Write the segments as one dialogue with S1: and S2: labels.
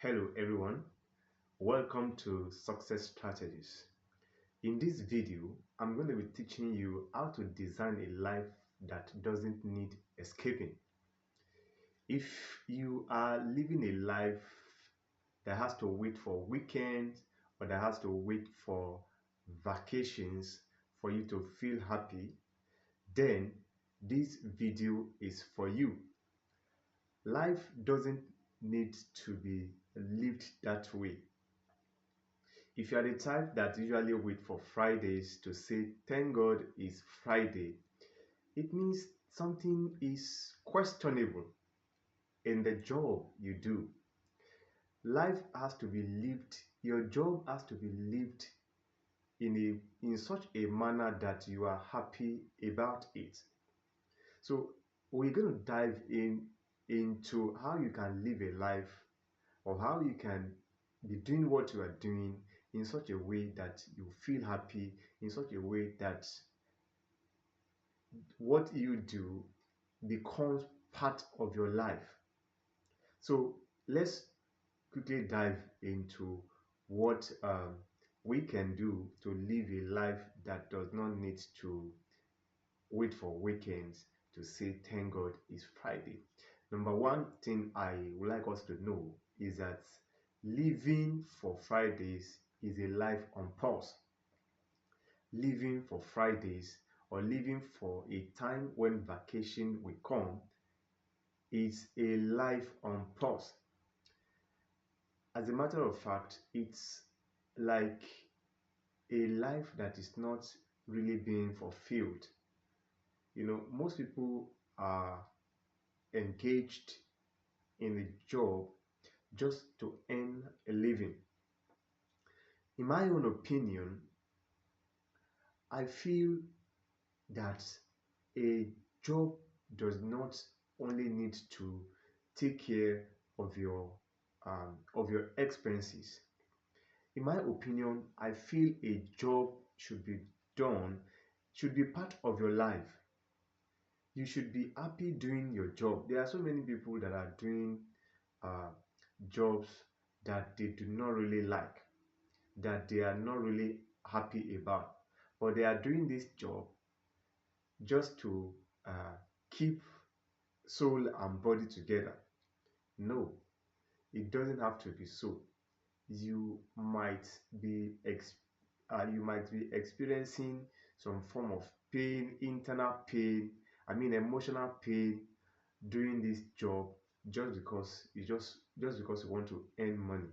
S1: Hello everyone, welcome to Success Strategies. In this video, I'm going to be teaching you how to design a life that doesn't need escaping. If you are living a life that has to wait for weekends or that has to wait for vacations for you to feel happy, then this video is for you. Life doesn't need to be lived that way. If you are the type that usually wait for Fridays to say, thank God it's Friday, it means something is questionable in the job you do. Life has to be lived, your job has to be lived in such a manner that you are happy about it. So we're going to dive into how you can live a life or how you can be doing what you are doing in such a way that you feel happy, in such a way that what you do becomes part of your life. So let's quickly dive into what we can do to live a life that does not need to wait for weekends to say thank God it's Friday. Number one thing I would like us to know is that living for Fridays is a life on pause. Living for Fridays or living for a time when vacation will come is a life on pause. As a matter of fact, it's like a life that is not really being fulfilled. Most people are engaged in a job just to earn a living. In my own opinion, I feel that a job does not only need to take care of your expenses. In my opinion, I feel a job should be part of your life. You should be happy doing your job. There are so many people that are doing uh, jobs that they do not really like, that they are not really happy about, but they are doing this job just to keep soul and body together. No, it doesn't have to be so. You might be experiencing some form of pain, internal pain, emotional pain doing this job just because you want to earn money.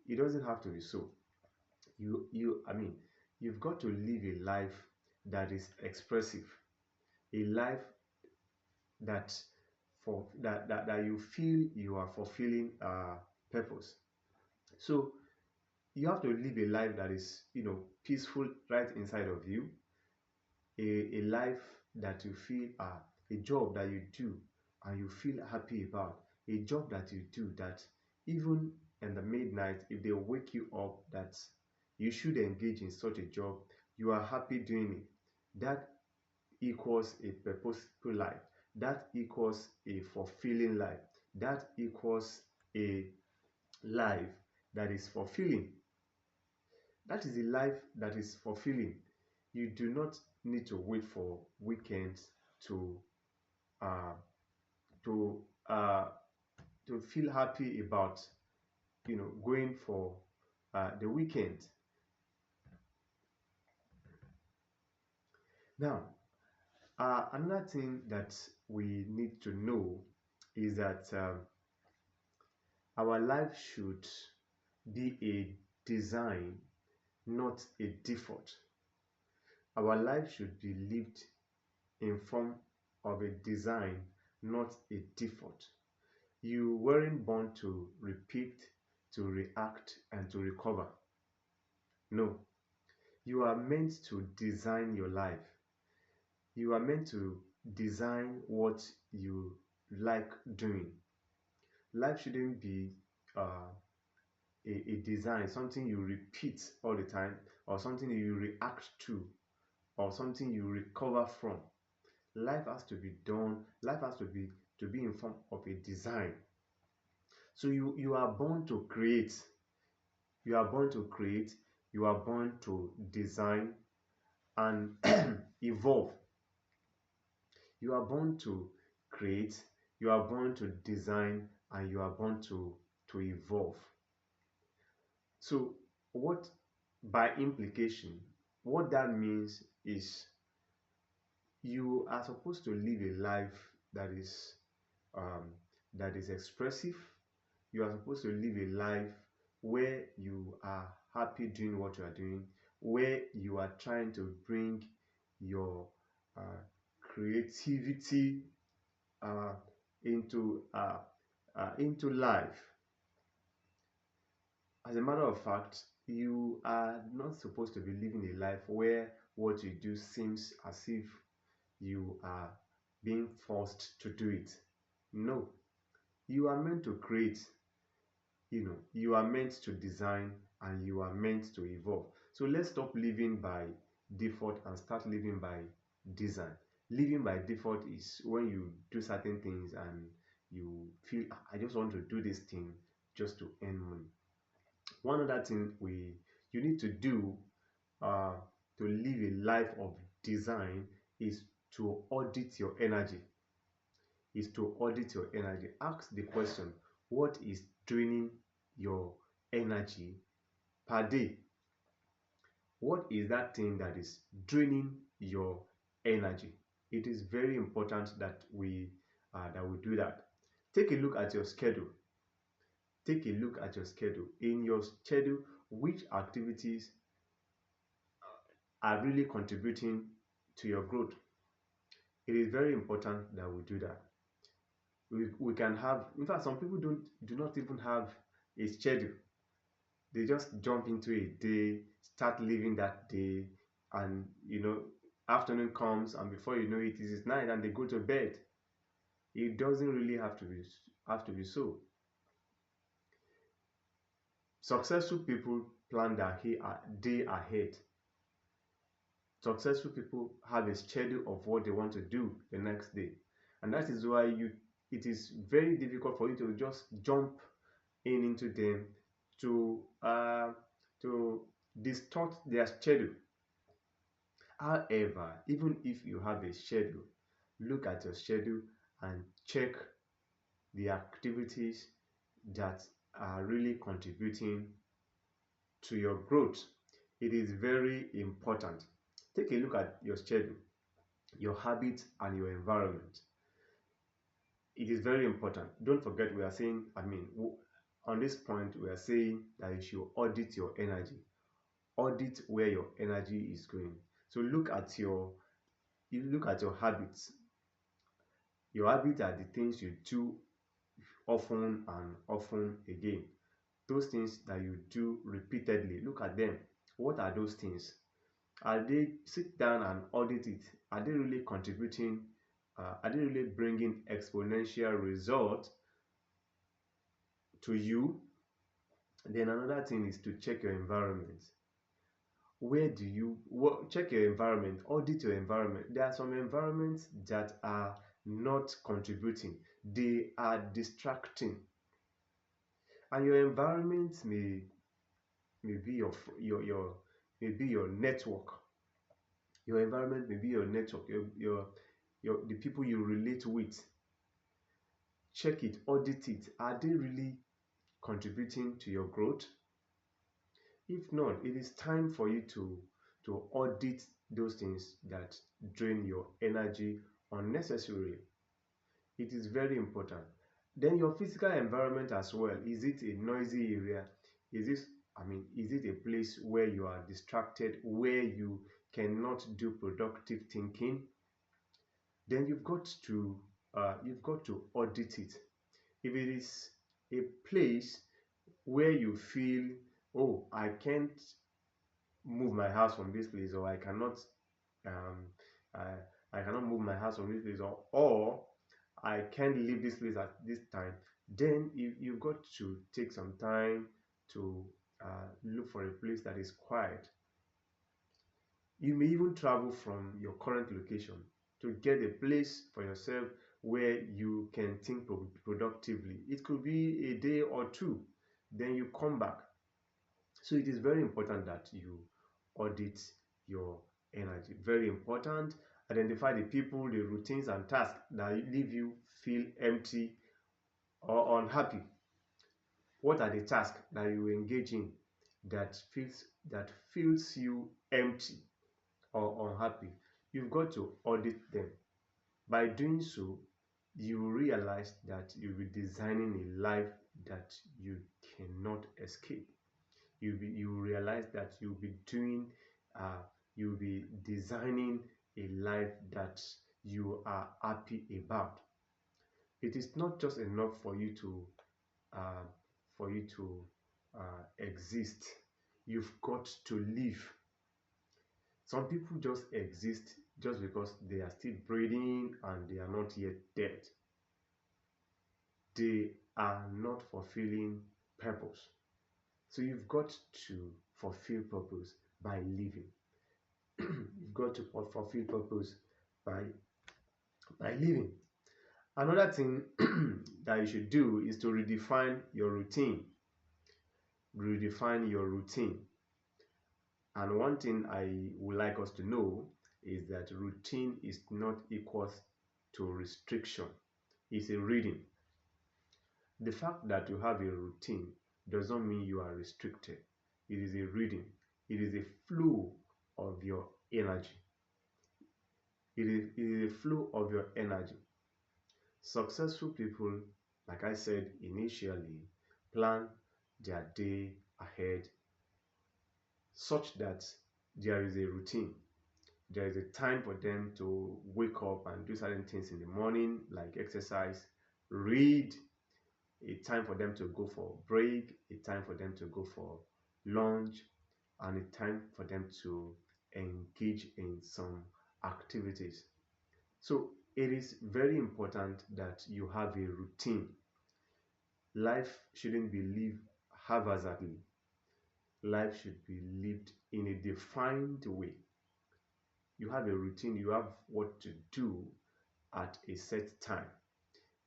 S1: It doesn't have to be so. You've got to live a life that is expressive, a life that that you feel you are fulfilling purpose. So you have to live a life that is peaceful right inside of you, a life that you feel a job that you do and you feel happy about, a job that you do that even in the midnight, if they wake you up that you should engage in such a job, you are happy doing it. That equals a purposeful life. That equals a fulfilling life. That equals a life that is fulfilling. That is a life that is fulfilling. You do not need to wait for weekends to uh, to uh, to feel happy about going for the weekend. Now, another thing that we need to know is that our life should be a design, not a default. Our life should be lived in form of a design, not a default. You weren't born to repeat, to react, and to recover. No, you are meant to design your life. You are meant to design what you like doing. Life shouldn't be uh, a design, something you repeat all the time, or something you react to, or something you recover from. Life has to be done, life has to be in form of a design. So you are born to create. You are born to create. You are born to design and evolve. You are born to create. You are born to design, and you are born to evolve. So what, by implication, what that means is you are supposed to live a life um, that is expressive. You are supposed to live a life where you are happy doing what you are doing, where you are trying to bring your uh, creativity uh, into into life. As a matter of fact, you are not supposed to be living a life where what you do seems as if you are being forced to do it. No, you are meant to create, you are meant to design, and you are meant to evolve. So let's stop living by default and start living by design. Living by default is when you do certain things and you feel, "Ah, I just want to do this thing just to earn money." One other thing we you need to do uh, to live a life of design is to audit your energy. Ask the question, what is draining your energy per day? What is that thing that is draining your energy? It is very important that we do that. Take a look at your schedule. In your schedule, which activities are really contributing to your growth? It is very important that we do that. We can have, in fact, some people do not even have a schedule. They just jump into a day, start living that day, and afternoon comes, and before you know it, it is night, and they go to bed. It doesn't really have to be so. Successful people plan their day ahead. Successful people have a schedule of what they want to do the next day, and that is why it is very difficult for you to just jump into them to to distort their schedule. However, even if you have a schedule, look at your schedule and check the activities that are really contributing to your growth. It is very important. Take a look at your schedule, your habits, and your environment. It is very important. Don't forget, we are saying, on this point, we are saying that you should audit your energy. Audit where your energy is going. So look at your habits. Your habits are the things you do often and often again. Those things that you do repeatedly, look at them. What are those things? Are they, sit down and audit it? Are they really contributing? Are they really bringing exponential results to you? Then another thing is to check your environment. Where do you check your environment, audit your environment? There are some environments that are not contributing, they are distracting, and your environment may be your network. Your environment may be your network, the people you relate with. Check it, audit it. Are they really contributing to your growth? If not, it is time for you to audit those things that drain your energy unnecessarily. It is very important. Then your physical environment as well. Is it a noisy area? Is it a place where you are distracted, where you cannot do productive thinking? Then you've got to audit it. If it is a place where you feel, oh, I can't move my house from this place, or um I, I cannot move my house from this place, or I can't leave this place at this time, then you've got to take some time to look for a place that is quiet. You may even travel from your current location to get a place for yourself where you can think productively. It could be a day or two, then you come back. So it is very important that you audit your energy. Very important. Identify the people, the routines, and tasks that leave you feel empty or unhappy. What are the tasks that you engage in that feels you empty or unhappy? You've got to audit them. By doing so, you will realize that you'll be designing a life that you cannot escape. You will realize that uh, you'll be designing a life that you are happy about. It is not just enough uh, for you to exist. You've got to live. Some people just exist just because they are still breathing and they are not yet dead. They are not fulfilling purpose. So you've got to fulfill purpose by living. You've got to fulfill purpose by living. Another thing that you should do is to redefine your routine. Redefine your routine. And one thing I would like us to know is that routine is not equals to restriction. It's a reading. The fact that you have a routine does not mean you are restricted. It is a reading. It is a flow of your energy. It is a flow of your energy. Successful people, like I said initially, plan their day ahead such that there is a routine. There is a time for them to wake up and do certain things in the morning, like exercise, read, a time for them to go for break, a time for them to go for lunch, and a time for them to engage in some activities. So it is very important that you have a routine. Life shouldn't be lived haphazardly. Life should be lived in a defined way. You have a routine, you have what to do at a set time.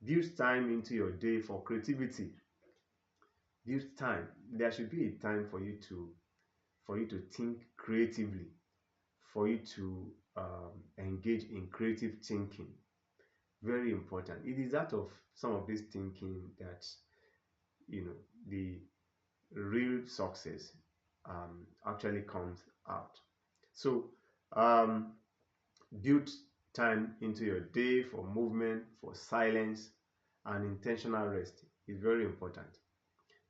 S1: Build time into your day for creativity. Build time. There should be a time for you to think creatively, for you to engage in creative thinking. Very important. It is out of some of this thinking that the real success actually comes out. So um, build time into your day for movement, for silence, and intentional rest is very important.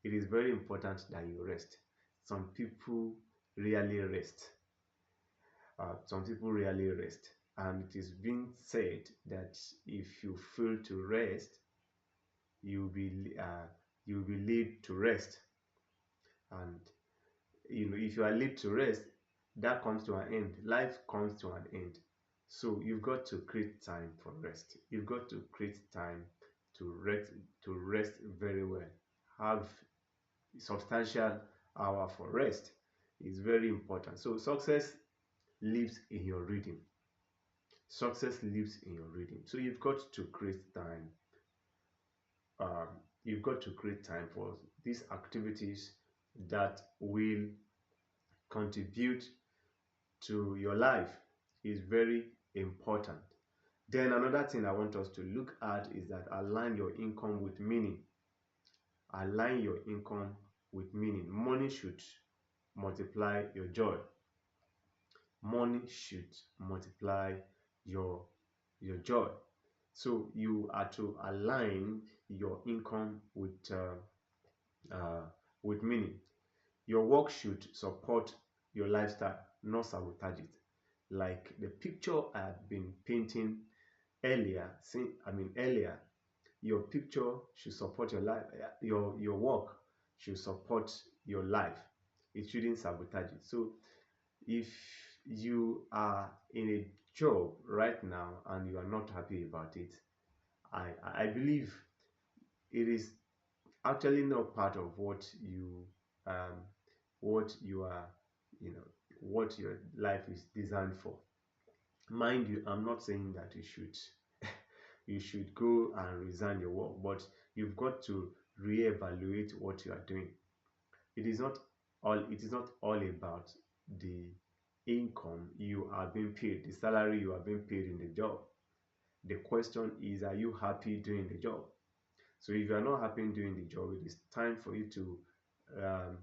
S1: It is very important that you rest. Some people rarely rest. Some people rarely rest. And it is being said that if you fail to rest, you'll be you'll be laid to rest. And if you are laid to rest, that comes to an end. Life comes to an end. So you've got to create time for rest. You've got to create time to rest very well. Have substantial hour for rest is very important. So success lives in your reading. Success lives in your reading. So you've got to create time. Um, you've got to create time for these activities that will contribute to your life. Is very important. Then another thing I want us to look at is that align your income with meaning. Align your income with meaning. Money should multiply your joy. Money should multiply your joy. So you are to align your income with meaning. Your work should support your lifestyle, not sabotage it. Like the picture I have been painting earlier, earlier, your picture should support your life. Your work should support your life. It shouldn't sabotage it. So if you are in a job right now and you are not happy about it, I believe it is actually not part of um, what you are you know what your life is designed for. Mind you, I'm not saying that you should go and resign your work, but you've got to reevaluate what you are doing. It is not all about the income you are being paid, the salary you are being paid in the job. The question is, are you happy doing the job? So if you are not happy doing the job, it is time for you to um,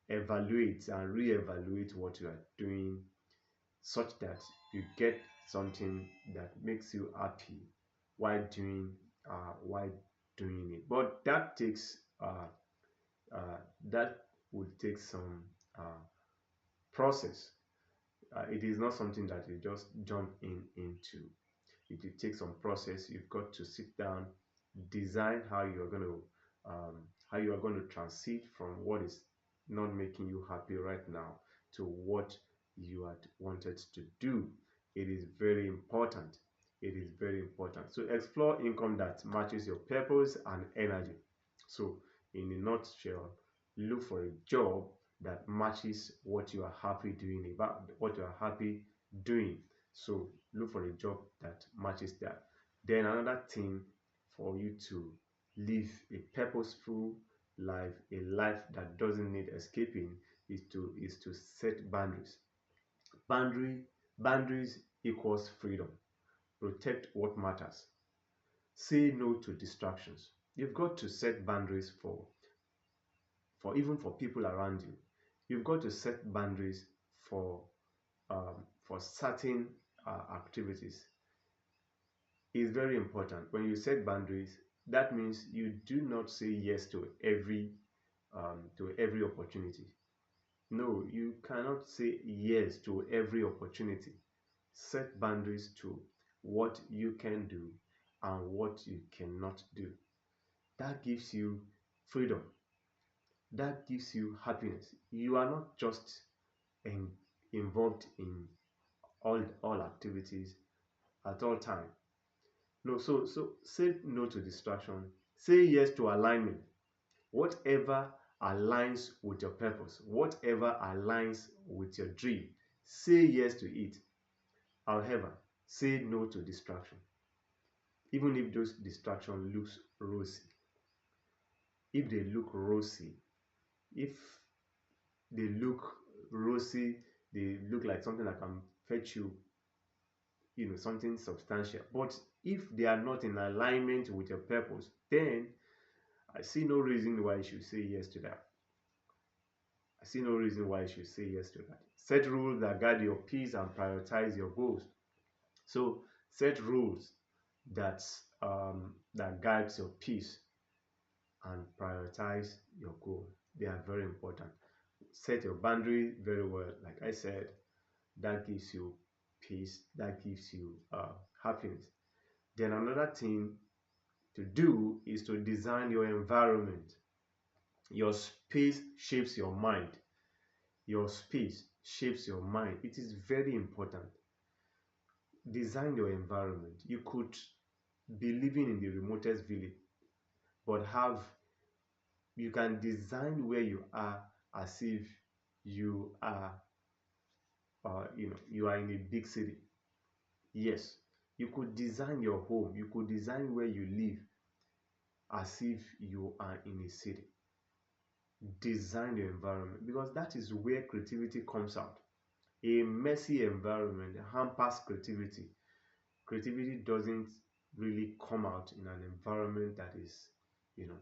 S1: evaluate and reevaluate what you are doing, such that you get something that makes you happy while doing it. But uh, that would take some process. It is not something that you just jump into. It will take some process. You've got to sit down, design how you are going to transit from what is not making you happy right now to what you had wanted to do. It is very important. It is very important. So explore income that matches your purpose and energy. So in a nutshell, look for a job that matches what you are happy doing, about what you are happy doing. So look for a job that matches that. Then another thing for you to live a purposeful life, a life that doesn't need escaping, is to set boundaries. Boundary Boundaries equals freedom. Protect what matters. Say no to distractions. You've got to set boundaries for even for people around you. You've got to set boundaries for for certain activities. Is very important. When you set boundaries, that means you do not say yes to every opportunity. No, you cannot say yes to every opportunity. Set boundaries to what you can do and what you cannot do. That gives you freedom. That gives you happiness. You are not just in, involved in all activities at all time. No, so say no to distraction. Say yes to alignment. Whatever aligns with your purpose, whatever aligns with your dream, say yes to it. However, say no to distraction. Even if those distraction looks rosy, if they look rosy, if they look rosy, they look like something that can fetch you, something substantial. But if they are not in alignment with your purpose, then I see no reason why you should say yes to that. I see no reason why you should say yes to that. Set rules that guide your peace and prioritize your goals. So set rules that that guides your peace and prioritize your goal. They are very important. Set your boundary very well. Like I said, that gives you peace. That gives you happiness. Then another thing to do is to design your environment. Your space shapes your mind. Your space shapes your mind. It is very important. Design your environment. You could be living in the remotest village, but you can design where you are as if you are you are in a big city. Yes, you could design your home. You could design where you live as if you are in a city. Design your environment, because that is where creativity comes out. A messy environment hampers creativity. Creativity doesn't really come out in an environment that is, you know,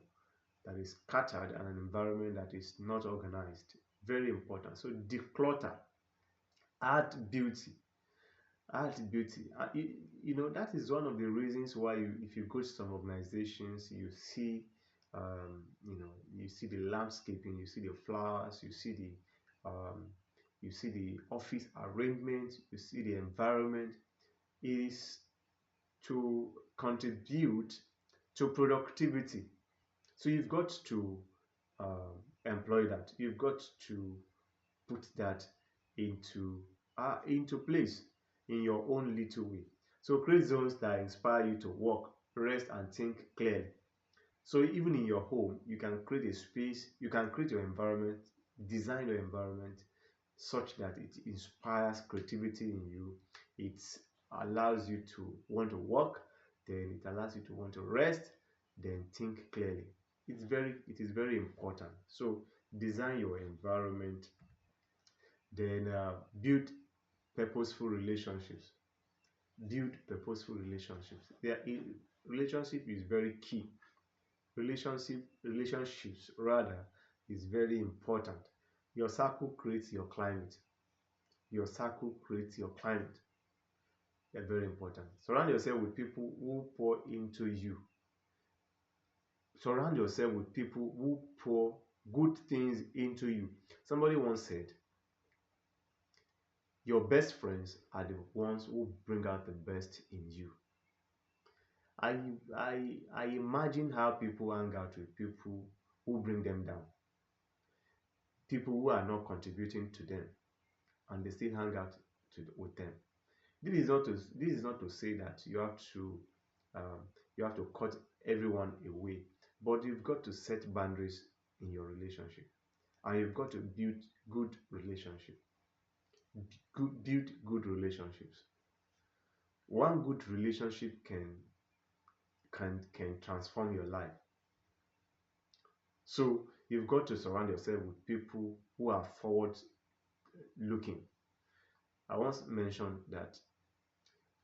S1: that is scattered, and an environment that is not organized. Very important. So declutter, add beauty, add beauty. That is one of the reasons why if you go to some organizations, you see the landscaping, you see the flowers, um, you see the office arrangement, you see the environment. It is to contribute to productivity. So you've got to employ that. You've got to put that into place in your own little way. So create zones that inspire you to work, rest, and think clearly. So even in your home, you can create a space, you can create your environment, design your environment such that it inspires creativity in you. It allows you to want to work, then it allows you to want to rest, then think clearly. It is very important. So design your environment, then build purposeful relationships. Build purposeful relationships. Relationship is very key. Relationships rather is very important. Your circle creates your climate. Your circle creates your climate. They're very important. Surround yourself with people who pour into you. Surround yourself with people who pour good things into you. Somebody once said, your best friends are the ones who bring out the best in you. I I imagine how people hang out with people who bring them down, people who are not contributing to them, and they still hang out with them. This is not to say that um, you have to cut everyone away, but you've got to set boundaries in your relationship, and you've got to build good relationship. Build good relationships. One good relationship can transform your life. So you've got to surround yourself with people who are forward looking. I once mentioned that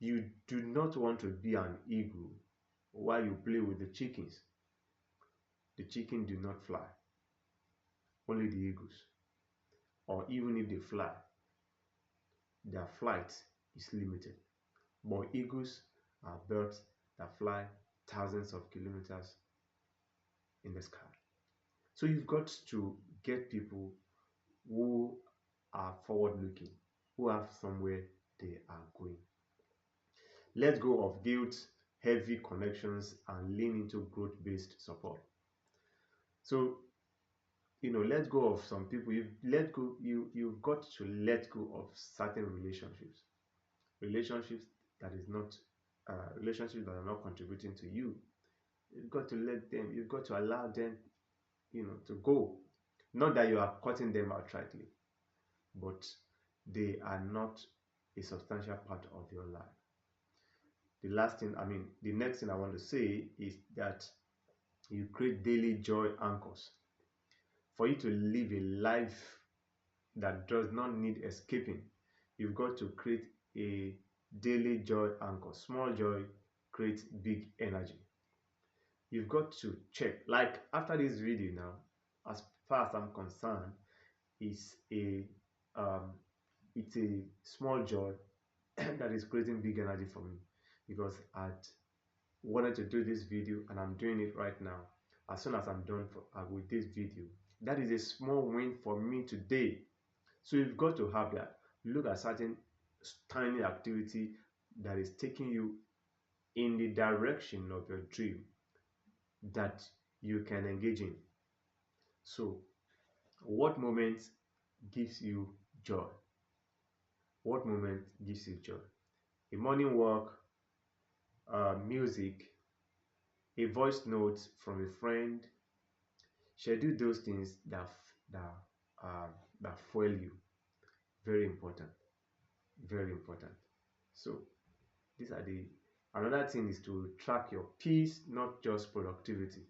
S1: you do not want to be an eagle while you play with the chickens. The chicken do not fly, only the eagles. Or even if they fly, their flight is limited. But eagles are birds that fly thousands of kilometers in the sky. So you've got to get people who are forward looking, who have somewhere they are going. Let go of guilt, heavy connections, and lean into growth based support. So, let go of some people. You've got to let go of certain relationships that is not relationships that are not contributing to you. You've got to let them, you've got to allow them, to go. Not that you are cutting them outrightly, but they are not a substantial part of your life. The next thing I want to say is that you create daily joy anchors. For you to live a life that does not need escaping, you've got to create a daily joy anchor. Small joy creates big energy. You've got to check, like after this video now, as far as I'm concerned, it's a um, it's a small joy that is creating big energy for me, because I wanted to do this video and I'm doing it right now. As soon as I'm done with this video, that is a small win for me today. So you've got to have that. Look at certain tiny activity that is taking you in the direction of your dream that you can engage in. So what moment gives you joy? What moment gives you joy? A morning walk, music, a voice note from a friend. Schedule those things that uh, that fuel you. Very important. Very important. So these are the another thing is to track your peace, not just productivity.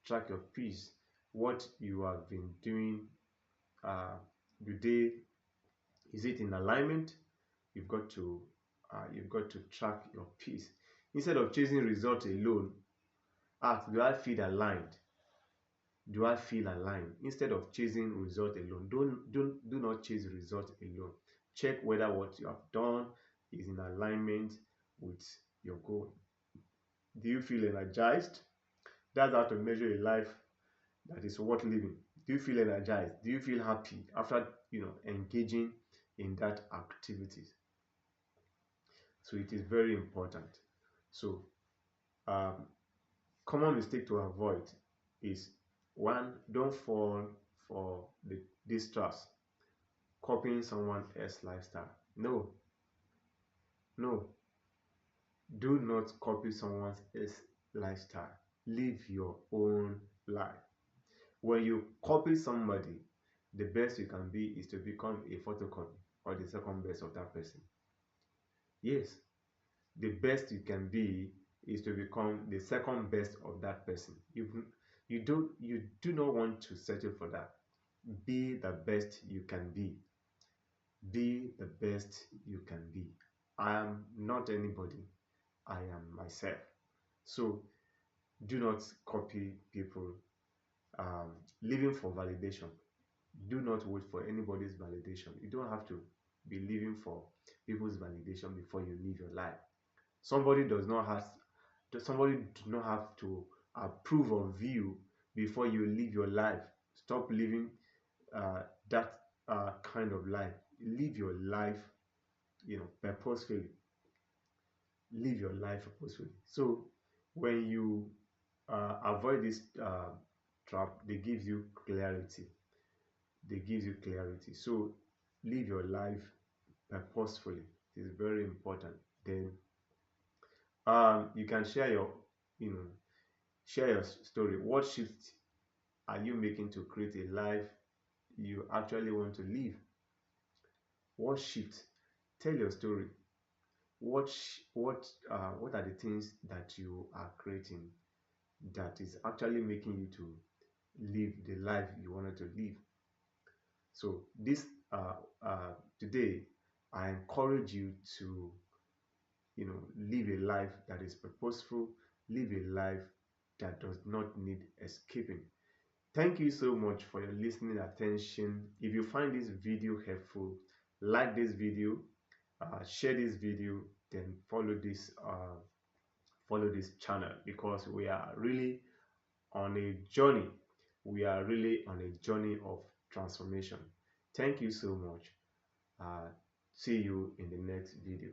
S1: Track your peace. What you have been doing, uh, the day, is it in alignment? You've got to track your peace. Instead of chasing results alone, ask, do I feel aligned? Do I feel aligned? Instead of chasing result alone, do not chase result alone. Check whether what you have done is in alignment with your goal. Do you feel energized? That's how to measure a life that is worth living. Do you feel energized? Do you feel happy after engaging in that activities? So it is very important. So um, common mistake to avoid is, one, don't fall for this trust, copying someone else's lifestyle. No, no, do not copy someone else's lifestyle. Live your own life. When you copy somebody, the best you can be is to become a photocopy or the second best of that person. Yes, the best you can be is to become the second best of that person. You do not want to settle for that. Be the best you can be. Be the best you can be. I am not anybody. I am myself. So do not copy people living for validation. Do not wait for anybody's validation. You don't have to be living for people's validation before you live your life. Somebody does not have somebody do not have to approve of you before you live your life. Stop living that kind of life. Live your life, purposefully. Live your life purposefully. So when you avoid this trap, they give you clarity. They give you clarity. So live your life purposefully. It is very important. Then you can share your, you know, share your story. What shift are you making to create a life you actually want to live? What shift? Tell your story. What are the things that you are creating that is actually making you to live the life you wanted to live? So this today, I encourage you to live a life that is purposeful, live a life that does not need escaping. Thank you so much for your listening attention. If you find this video helpful, like this video, share this video, then follow this channel, because we are really on a journey. We are really on a journey of transformation. Thank you so much. Uh, See you in the next video.